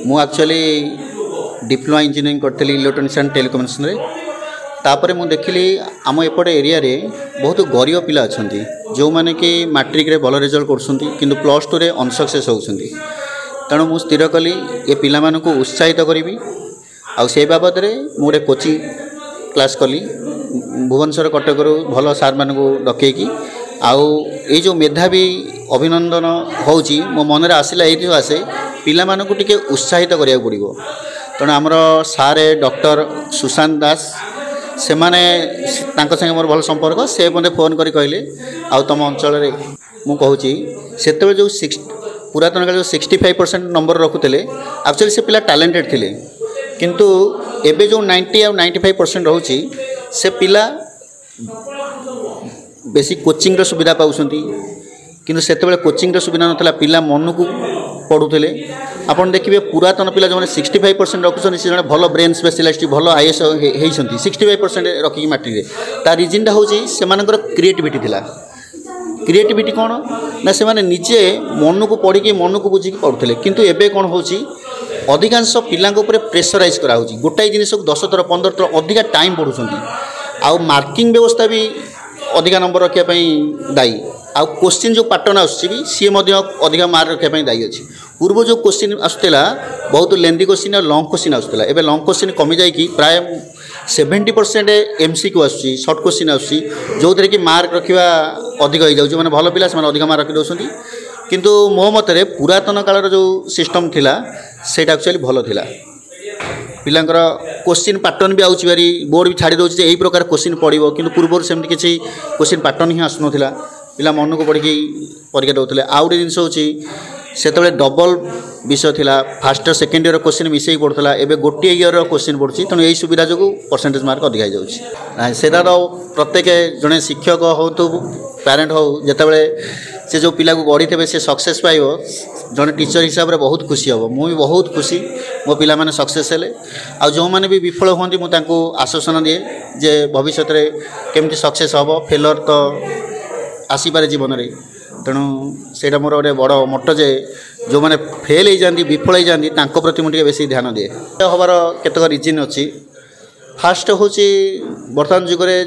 मु actually diploma engineering करथली electronics and telecommunication रे तापर मु देखिली आम एपट एरिया रे बहुत गरीब पिला अछंती जो माने कि मैट्रिक रे भल रिजल्ट करछंती किंतु प्लस 2 रे अनसक्सेस होउछंती। तेणु मु स्थिर कली ये पिला मानकु उत्साहित करिवि आ से बाबद रे मु गोटे कोचिंग क्लास कली भुवनेश्वर कटक भल सार मानकु डकैकी आउ ये जो मेधावी अभिनंदन होउची मो मन रे आसिला एथि आसे पिला मानकु टिके उत्साहित करिया पड़िबो। तेणु आमर सारे डॉक्टर सुशांत दास से माने तांको संगे मोर भल संपर्क से मते फोन करी कहले आ तुम अंचल रे मु कहूची सेते जो पुरातन काल जो 65% नंबर रखुते एक्चुअली से पिला टैलेंटेड थिले किंतु एबे जो 90 आ 95% रहउची से पिला बेसी कोचिंग रो सुविधा पाउछंती किंतु सेते बेले कोचिंग रो सुविधा नथला पिला मन को पढ़ुले। आपन देखिबे पुरातन पिला जो 65% रखुछन से जने भलो ब्रेन स्पेशलिस्ट भलो आईएएस हेइछंती 65% रखी मैट्रिक रे ता रीजन होउची से मानकर क्रिएटिविटी थिला। क्रिएटिविटी कौन ना से माने निजे मन को पढ़ी कि मन को बुझी पढ़ुले किंतु एबे कौन होउची अधिकांश पिला ऊपर प्रेसराइज करा होउची गोटाई जिनिस को 10 थर 15 थर अधिका टाइम पढ़ुछंती आउ मार्किंग व्यवस्था भी अधिका नंबर रखिया पई दायी आउ क्वेश्चन जो पैटर्न आसी सी अधिका मार्क रखापी दायी अच्छी। पूर्व जो क्वेश्चन आसूला बहुत लेंदी क्वेश्चन और लंग क्वेश्चन आसूला एवं लंग क्वेश्चन कमी जाकि प्राय 70% MCQ आसूँ सर्ट क्वेश्चन आसूँ जो थे कि मार्क रखा अधिक हो जाऊँ मैंने भल पिला से अधिक मार्क रखी दौरान किंतु मो मत पुरातन कालर जो सिस्टम थिला सेटा एक्चुअली भल थिला। पिलांकर क्वेश्चन पैटर्न भी आउची बारी बोर्ड भी छाड़ी दौर यही प्रकार क्वेश्चन पड़ो कि पूर्व सेमती किसी क्वेश्चन पैटर्न ही आसूना पिला मन को पढ़ी परीक्षा दौले। आउ गोटे जिन हूँ से डबल विषय थिला फास्ट सेकेंड ईयर क्वेश्चन मिसई पड़ता एवं गोटे ईयर क्वेश्चन पड़ी तेणु यही सुविधा जो परसेंटेज मार्क अधिक हो जाऊँगी सेटार प्रत्येक जड़े शिक्षक हो तो पेरेन्ट हो जिते से जो पिला को गढ़ी थे से सक्सेस पाइब जड़े टीचर हिसाब से बहुत खुशी हम मुझे बहुत खुशी मो पिला माने सक्सेस हेले आ जो मैंने भी विफल होती मुझे आश्वासन दिए जे भविष्य में केमती सक्सेस हम फेलर तो आसीपे जीवन में तेणु से मोर गोटे बड़ मोटो जे जो मैंने फेल हो जाती विफल हो जाती प्रति मुझे बेस ध्यान दिए हबार केतक रिजन अच्छी। फास्ट हूँ बर्तमान जुगे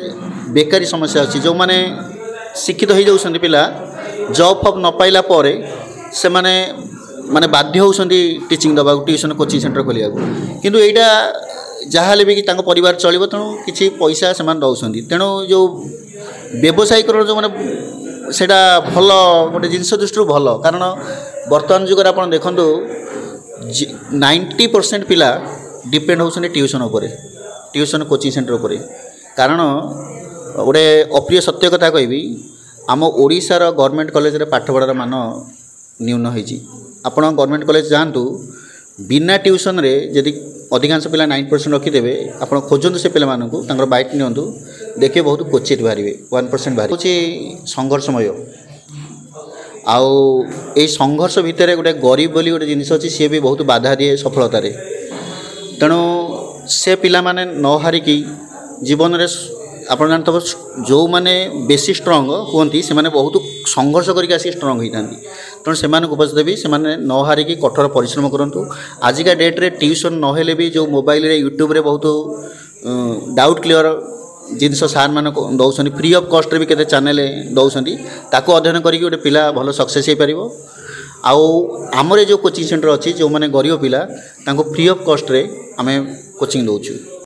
बेकारी समस्या अच्छी जो मैंने शिक्षित हो जाती पिला जॉब फब न पाइला से माने माने बाध्य होती टीचिंग दबा ट्यूशन कोचिंग सेंटर खोलिया किंतु एटा जहाँ भी कि परिवार चलो तेणु किसी पैसा से दौरान तेणु जो व्यवसायिक जो मैंने सेटा भल गोटे जिनस दृष्टि भल कारण बर्तमान जुगे आप देखु 90% पिला डिपेंड होती ट्यूशन उपर ट्यूशन कोचिंग सेंटर उपर कारण गोटे अप्रिय सत्य कथा कहबी आम ओडिशार गवर्नमेंट कॉलेज रे पाठ पढ़ार मान न्यून होती आपण गवर्नमेंट कॉलेज जातु बिना ट्यूशन रे यदि अधिकांश पिला 9% रखीदे आप खोजतु से पिला बाइट नियंतु देखिए बहुत क्वचित बाहर 1% बाहर संघर्षमय आउ ये संघर्ष भितर गोटे गरीब बोली गोटे जिनिस अच्छी सी भी बहुत बाधा दिए सफलतार तेणु से पिला माने न हारिकी जीवन में आप जानते जो मैंने बेसी स्ट्रंग कहती से बहुत संघर्ष करके आसिक स्ट्रंग होता तेणु से उपदेश देवी से न हारिकी कठोर परिश्रम करूँ। आजिका डेट्रे ट्यूशन नहेले भी जो मोबाइल रे यूट्यूब रे बहुत डाउट क्लियर जिनस सार मान दौरान फ्री ऑफ कॉस्ट भी केते चैनल दौरान ताको अध्ययन करके गोटे पिला भल सक्सेस हो पार आउ आमर जो कोचिंग सेंटर अच्छी जो मैंने गरीब पिला फ्री ऑफ कॉस्ट रे आम कोचिंग दौचु।